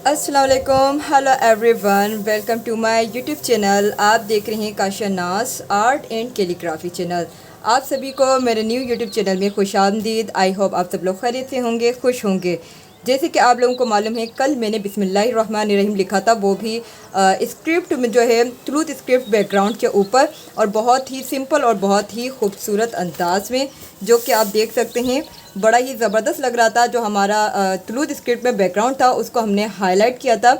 अस्सलाम वालेकुम, hello everyone, welcome to my YouTube channel. आप देख रहे हैं काशा नाज आर्ट एंड कैलीग्राफी चैनल। आप सभी को मेरे न्यू यूट्यूब चैनल में खुश आमदीद। आई होप आप सब लोग खैरियत से होंगे, खुश होंगे। जैसे कि आप लोगों को मालूम है, कल मैंने बिस्मिल्लाहिर्रहमानिर्रहीम लिखा था, वो भी स्क्रिप्ट में जो है ट्रूथ स्क्रिप्ट बैकग्राउंड के ऊपर, और बहुत ही सिंपल और बहुत ही खूबसूरत अंदाज में, जो कि आप देख सकते हैं बड़ा ही ज़बरदस्त लग रहा था। जो हमारा ट्रूथ स्क्रिप्ट में बैकग्राउंड था उसको हमने हाईलाइट किया था।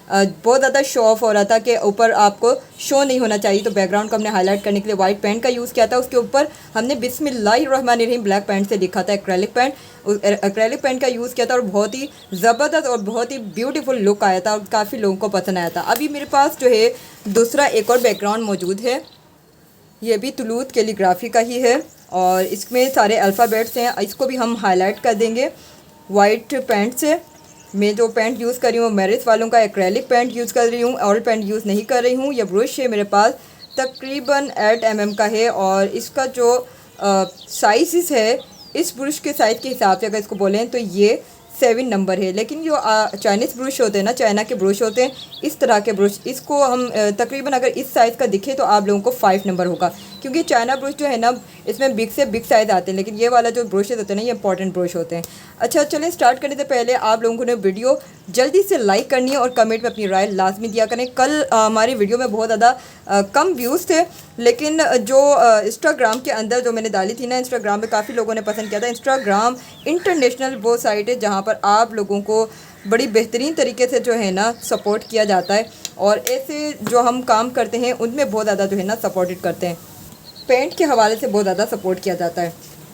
बहुत ज़्यादा शो ऑफ हो रहा था कि ऊपर आपको शो नहीं होना चाहिए, तो बैकग्राउंड को हमने हाईलाइट करने के लिए वाइट पेंट का यूज़ किया था। उसके ऊपर हमने बिस्मिल्लाहिर्रहमानिर्रहीम ब्लैक पेंट से लिखा था, एक्रेलिक पेंट का यूज़ किया था, और बहुत ही ज़बरदस्त और बहुत ही ब्यूटीफुल लुक आया था और काफ़ी लोगों को पसंद आया था। अभी मेरे पास जो है दूसरा एक और बैकग्राउंड मौजूद है, ये भी ट्रूथ कैलीग्राफी का ही है और इसमें सारे अल्फ़ाबेट्स हैं। इसको भी हम हाईलाइट कर देंगे वाइट पेंट से। मैं जो पेंट यूज़ कर रही हूँ मेरिस वालों का एक्रेलिक पेंट यूज़ कर रही हूँ, ऑयल पेंट यूज़ नहीं कर रही हूँ। यह ब्रश है मेरे पास, तकरीबन 8 mm का है, और इसका जो साइज़ है, इस ब्रश के साइज़ के हिसाब से अगर इसको बोलें तो ये 7 नंबर है। लेकिन जो चाइनीज़ ब्रश होते हैं ना, चाइना के ब्रश होते हैं, इस तरह के ब्रश, इसको हम तकरीबन अगर इस साइज़ का दिखे तो आप लोगों को 5 नंबर होगा, क्योंकि चाइना ब्रश जो है ना, इसमें बिग से बिग साइज़ आते हैं, लेकिन ये वाला जो ब्रशेज़ होते हैं ना, ये इंपॉर्टेंट ब्रश होते हैं। अच्छा, चलें स्टार्ट करने से पहले आप लोगों ने वीडियो जल्दी से लाइक करनी है और कमेंट में अपनी राय लाजमी दिया करें। कल हमारी वीडियो में बहुत ज़्यादा कम व्यूज़ थे, लेकिन जो इंस्टाग्राम के अंदर जो मैंने डाली थी ना, इंस्टाग्राम पे काफ़ी लोगों ने पसंद किया था। इंस्टाग्राम इंटरनेशनल वो साइट है जहाँ पर आप लोगों को बड़ी बेहतरीन तरीके से जो है ना सपोर्ट किया जाता है, और ऐसे जो हम काम करते हैं उनमें बहुत ज़्यादा जो है ना सपोर्टेड करते हैं। पेंट के हवाले से बहुत ज़्यादा सपोर्ट किया जाता है,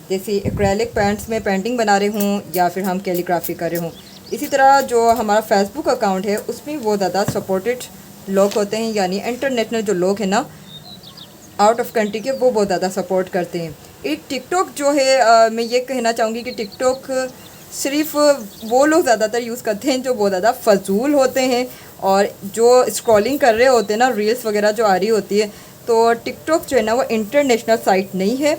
जैसे एक्रेलिक पेंट्स में पेंटिंग बना रहे हूँ या फिर हम कैलीग्राफी कर रहे हूँ। इसी तरह जो हमारा फेसबुक अकाउंट है उसमें बहुत ज़्यादा सपोर्टेड लोग होते हैं, यानी इंटरनेशनल जो लोग हैं ना, आउट ऑफ कंट्री के, वो बहुत ज़्यादा सपोर्ट करते हैं। एक टिकटॉक जो है, मैं ये कहना चाहूँगी कि टिकटॉक सिर्फ वो लोग ज़्यादातर यूज़ करते हैं जो बहुत ज़्यादा फजूल होते हैं और जो स्क्रॉलिंग कर रहे होते हैं ना, रील्स वगैरह जो आ रही होती है। तो टिकटॉक जो है ना वो इंटरनेशनल साइट नहीं है।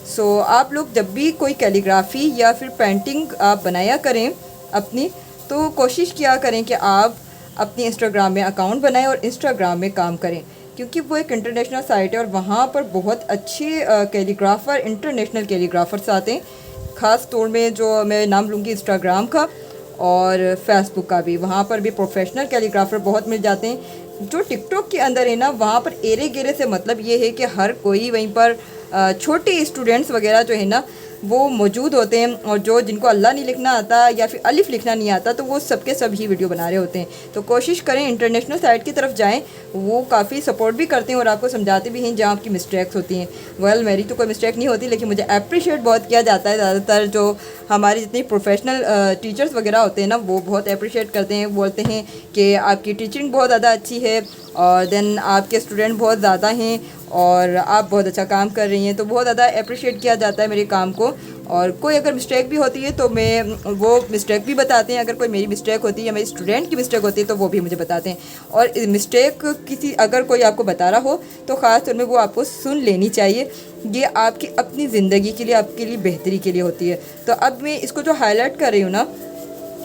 सो आप लोग जब भी कोई कैलीग्राफी या फिर पेंटिंग आप बनाया करें अपनी, तो कोशिश किया करें कि आप अपनी इंस्टाग्राम में अकाउंट बनाएं और इंस्टाग्राम में काम करें, क्योंकि वो एक इंटरनेशनल साइट है और वहाँ पर बहुत अच्छे कैलीग्राफ़र, इंटरनेशनल कैलीग्राफ़र्स आते हैं। ख़ास तौर में जो मैं नाम लूँगी इंस्टाग्राम का और फेसबुक का भी, वहाँ पर भी प्रोफेशनल कैलीग्राफ़र बहुत मिल जाते हैं। जो टिकटॉक के अंदर है ना, वहाँ पर एरे गेरे से मतलब ये है कि हर कोई वहीं पर छोटे स्टूडेंट्स वगैरह जो है ना वो मौजूद होते हैं, और जो जिनको अल्लाह नहीं लिखना आता या फिर अलिफ लिखना नहीं आता, तो वो सबके सब ही वीडियो बना रहे होते हैं। तो कोशिश करें इंटरनेशनल साइट की तरफ जाएं, वो काफ़ी सपोर्ट भी करते हैं और आपको समझाते भी हैं जहाँ आपकी मिस्टेक्स होती हैं। वेल, मेरी तो कोई मिस्टेक नहीं होती, लेकिन मुझे अप्रिशिएट बहुत किया जाता है। ज़्यादातर जो हमारे जितने प्रोफेशनल टीचर्स वगैरह होते हैं ना, वो बहुत अप्रिशिएट करते हैं, बोलते हैं कि आपकी टीचिंग बहुत ज़्यादा अच्छी है, और देन आपके स्टूडेंट बहुत ज़्यादा हैं और आप बहुत अच्छा काम कर रही हैं। तो बहुत ज़्यादा अप्रिशिएट किया जाता है मेरे काम को, और कोई अगर मिस्टेक भी होती है तो मैं वो मिस्टेक भी बताते हैं। अगर कोई मेरी मिस्टेक होती है या मेरी स्टूडेंट की मिस्टेक होती है तो वो भी मुझे बताते हैं। और मिस्टेक किसी अगर कोई आपको बता रहा हो तो ख़ास तौर में वो आपको सुन लेनी चाहिए। ये आपकी अपनी ज़िंदगी के लिए, आपके लिए बेहतरी के लिए होती है। तो अब मैं इसको जो हाईलाइट कर रही हूँ ना,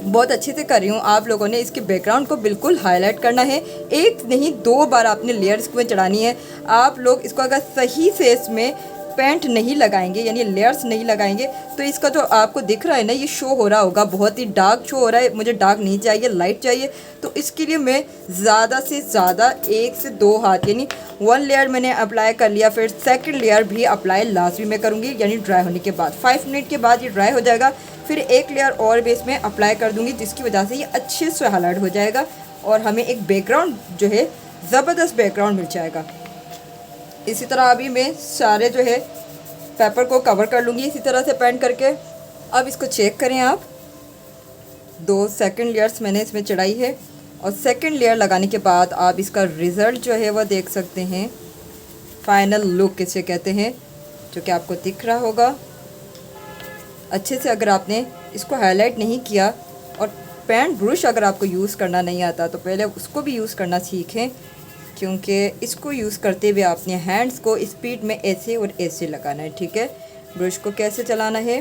बहुत अच्छे से कर रही हूँ। आप लोगों ने इसके बैकग्राउंड को बिल्कुल हाईलाइट करना है, एक नहीं 2 बार आपने लेयर्स में चढ़ानी है। आप लोग इसको अगर सही से इसमें पेंट नहीं लगाएंगे, यानी लेयर्स नहीं लगाएंगे, तो इसका जो आपको दिख रहा है ना, ये शो हो रहा होगा, बहुत ही डार्क शो हो रहा है। मुझे डार्क नहीं चाहिए, लाइट चाहिए। तो इसके लिए मैं ज़्यादा से ज़्यादा 1 से 2 हाथ, यानी 1 लेयर मैंने अप्लाई कर लिया, फिर सेकंड लेयर भी अप्लाई लाजमी मैं करूँगी, यानी ड्राई होने के बाद 5 मिनट के बाद ये ड्राई हो जाएगा। फिर 1 लेयर और बेस में अप्लाई कर दूँगी, जिसकी वजह से ये अच्छे से हाईलाइट हो जाएगा और हमें एक बैकग्राउंड जो है ज़बरदस्त बैकग्राउंड मिल जाएगा। इसी तरह अभी मैं सारे जो है पेपर को कवर कर लूँगी इसी तरह से पेंट करके। अब इसको चेक करें आप, 2 सेकंड लेयर्स मैंने इसमें चढ़ाई है, और सेकंड लेयर लगाने के बाद आप इसका रिज़ल्ट जो है वह देख सकते हैं। फाइनल लुक इसे कहते हैं, जो कि आपको दिख रहा होगा अच्छे से। अगर आपने इसको हाईलाइट नहीं किया और पेंट ब्रश अगर आपको यूज़ करना नहीं आता, तो पहले उसको भी यूज़ करना सीखें, क्योंकि इसको यूज़ करते हुए आपने हैंड्स को स्पीड में ऐसे और ऐसे लगाना है, ठीक है। ब्रश को कैसे चलाना है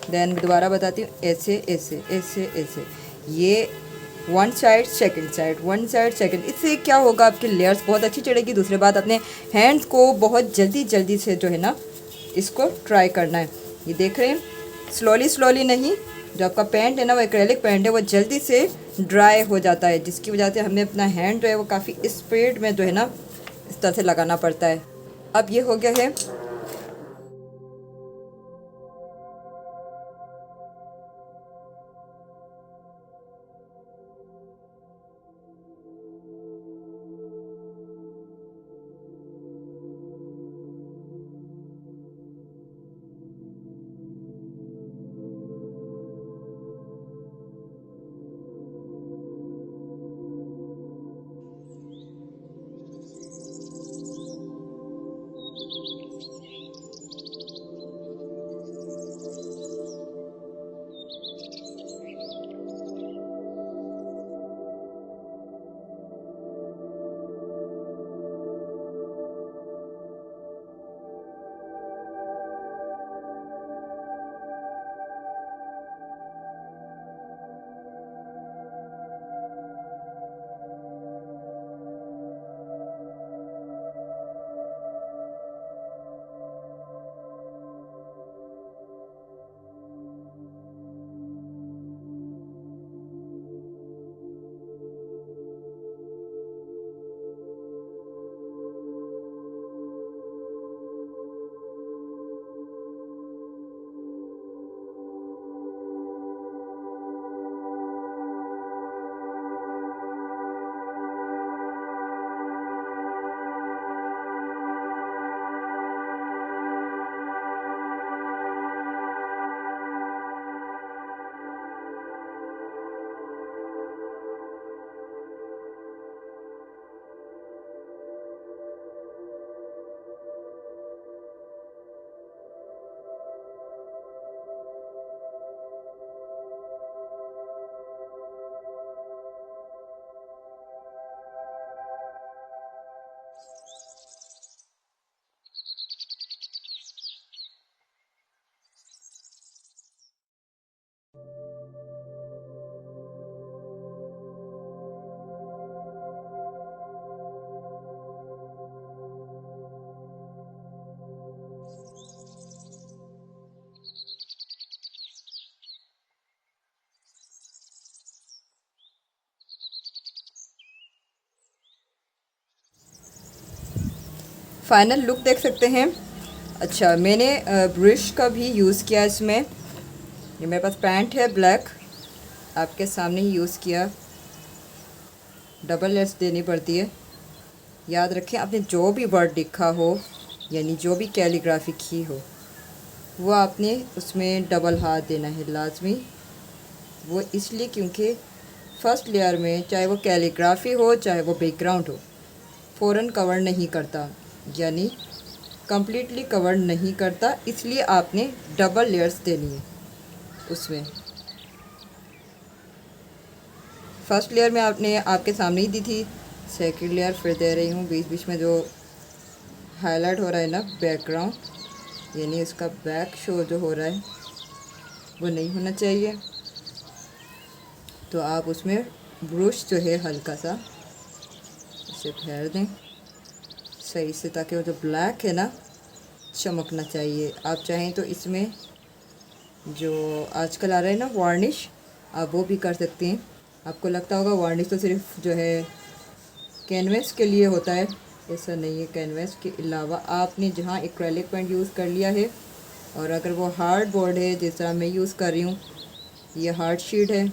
देन मैं दोबारा बताती हूँ, ऐसे ऐसे ऐसे ऐसे। ये one side second side, one side second. इससे क्या होगा, आपकी लेयर्स बहुत अच्छी चढ़ेगी। दूसरी बात, अपने हैंड्स को बहुत जल्दी जल्दी से जो है ना इसको ट्राई करना है। ये देख रहे हैं, स्लोली स्लोली नहीं। जो आपका पेंट है ना, वो एक्रेलिक पेंट है, वो जल्दी से ड्राई हो जाता है, जिसकी वजह से हमें अपना हैंड जो है वो काफ़ी स्पीड में जो है ना इस तरह से लगाना पड़ता है। अब ये हो गया है। फाइनल लुक देख सकते हैं। अच्छा, मैंने ब्रश का भी यूज़ किया इसमें। ये मेरे पास पैंट है ब्लैक, आपके सामने ही यूज़ किया। डबल लेयर्स देनी पड़ती है। याद रखें, आपने जो भी वर्ड लिखा हो यानी जो भी कैलीग्राफी की हो वो आपने उसमें डबल हाथ देना है लाजमी। वो इसलिए क्योंकि फ़र्स्ट लेयर में चाहे वो कैलीग्राफी हो चाहे वो बैकग्राउंड हो, फ़ौरन कवर नहीं करता, यानी कम्प्लीटली कवर नहीं करता, इसलिए आपने डबल लेयर्स देनी है उसमें। फ़र्स्ट लेयर में आपने आपके सामने ही दी थी, सेकंड लेयर फिर दे रही हूँ। बीच बीच में जो हाईलाइट हो रहा है ना बैकग्राउंड, यानी उसका बैक शो जो हो रहा है वो नहीं होना चाहिए। तो आप उसमें ब्रश जो है हल्का सा इसे फेर दें सही से, ताकि वो जो ब्लैक है ना चमकना चाहिए। आप चाहें तो इसमें जो आजकल आ रहा है ना वार्निश, आप वो भी कर सकते हैं। आपको लगता होगा वार्निश तो सिर्फ जो है कैनवस के लिए होता है, ऐसा नहीं है। कैनवस के अलावा आपने जहाँ एक्रेलिक पेंट यूज़ कर लिया है, और अगर वो हार्ड बोर्ड है जिस तरह मैं यूज़ कर रही हूँ, ये हार्ड शीट है,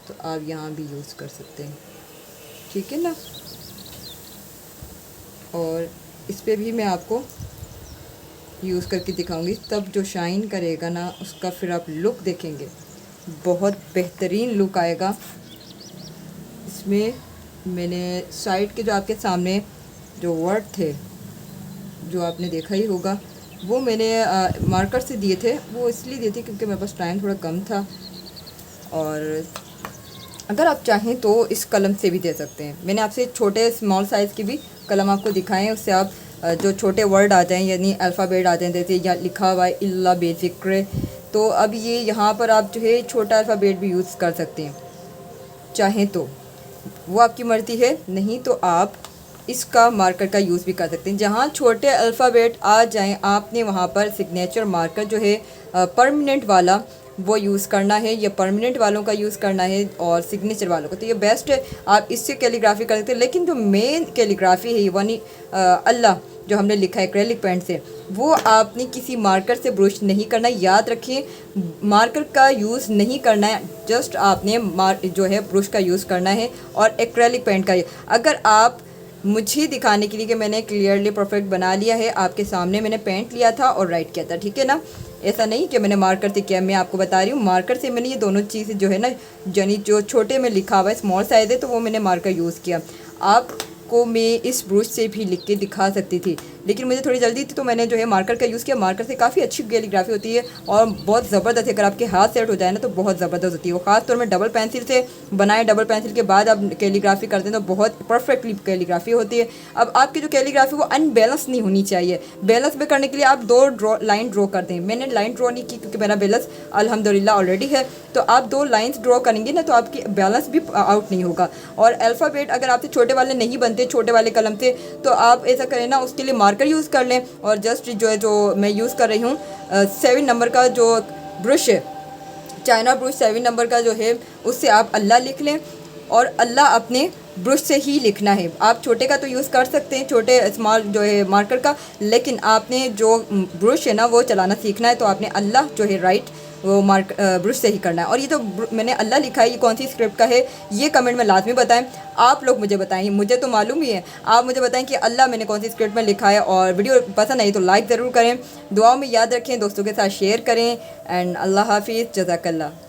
तो आप यहाँ भी यूज़ कर सकते हैं, ठीक है ना। और इस पे भी मैं आपको यूज़ करके दिखाऊंगी, तब जो शाइन करेगा ना उसका फिर आप लुक देखेंगे, बहुत बेहतरीन लुक आएगा। इसमें मैंने साइड के जो आपके सामने जो वर्ड थे जो आपने देखा ही होगा, वो मैंने मार्कर से दिए थे। वो इसलिए दिए थे क्योंकि मेरे पास टाइम थोड़ा कम था, और अगर आप चाहें तो इस कलम से भी दे सकते हैं। मैंने आपसे छोटे स्मॉल साइज़ के भी कलम आपको दिखाए हैं, उससे आप जो छोटे वर्ड आ जाएं यानी अल्फ़ाबेट आ जाएं, जैसे यहाँ लिखा हुआ है इल्ला बेज़िक्र, तो अब ये यहाँ पर आप जो है छोटा अल्फ़ाबेट भी यूज़ कर सकते हैं, चाहें तो, वो आपकी मर्ज़ी है, नहीं तो आप इसका मार्कर का यूज़ भी कर सकते हैं। जहाँ छोटे अल्फ़ाबेट आ जाएं आपने वहाँ पर सिग्नेचर मार्कर जो है परमानेंट वाला वो यूज़ करना है, या परमानेंट वालों का यूज़ करना है और सिग्नेचर वालों का, तो ये बेस्ट है। आप इससे कैलीग्राफी कर सकते हैं। लेकिन जो मेन कैलीग्राफी है यानी अल्लाह जो हमने लिखा है एक्रेलिक पेंट से, वो आपने किसी मार्कर से ब्रश नहीं करना है। याद रखिए, मार्कर का यूज़ नहीं करना है, जस्ट आपने जो है ब्रश का यूज़ करना है और एक्रेलिक पेंट का। अगर आप मुझे दिखाने के लिए कि मैंने क्लियरली परफेक्ट बना लिया है, आपके सामने मैंने पेंट लिया था और राइट किया था, ठीक है ना। ऐसा नहीं कि मैंने मार्कर से किया, मैं आपको बता रही हूँ मार्कर से मैंने ये दोनों चीज़ें जो है ना, यानी जो छोटे में लिखा हुआ है स्मॉल साइज़ है, तो वो मैंने मार्कर यूज़ किया। आपको मैं इस ब्रश से भी लिख के दिखा सकती थी, लेकिन मुझे थोड़ी जल्दी थी तो मैंने जो है मार्कर का यूज़ किया। मार्कर से काफ़ी अच्छी कैलीग्राफी होती है और बहुत ज़बरदस्त है। अगर आपके हाथ सेट हो जाए ना तो बहुत ज़बरदस्त होती है। वो ख़ास तौर में डबल पेंसिल से बनाए, डबल पेंसिल के बाद आप कैलीग्राफी करते हैं तो बहुत परफेक्टली कैलीग्राफी होती है। अब आपकी जो कैलीग्राफी वो अनबैलेंस नहीं होनी चाहिए। बैलेंस में करने के लिए आप दो लाइन ड्रॉ करते हैं। मैंने लाइन ड्रॉ नहीं की क्योंकि मेरा बैलेंस अल्हम्दुलिल्लाह ऑलरेडी है। तो आप 2 लाइन्स ड्रॉ करेंगे ना तो आपकी बैलेंस भी आउट नहीं होगा। और अल्फ़ाबेट अगर आपसे छोटे वाले नहीं बनते छोटे वाले कलम से, तो आप ऐसा करें ना, उसके लिए मार्कर यूज़ कर लें। और जस्ट जो है, जो मैं यूज़ कर रही हूँ 7 नंबर का जो ब्रश है, चाइना ब्रश 7 नंबर का जो है, उससे आप अल्लाह लिख लें और अल्लाह अपने ब्रश से ही लिखना है। आप छोटे का तो यूज़ कर सकते हैं, छोटे स्मॉल जो है मार्कर का, लेकिन आपने जो ब्रश है ना वो चलाना सीखना है, तो आपने अल्लाह जो है राइट वो ब्रश से ही करना है। और ये तो मैंने अल्लाह लिखा है, ये कौन सी स्क्रिप्ट का है ये कमेंट में लाजमी बताएं। आप लोग मुझे बताएं, मुझे तो मालूम ही है, आप मुझे बताएं कि अल्लाह मैंने कौन सी स्क्रिप्ट में लिखा है। और वीडियो पसंद आई तो लाइक ज़रूर करें, दुआओं में याद रखें, दोस्तों के साथ शेयर करें। एंड अल्लाह हाफिज़, जज़ाकल्लाह।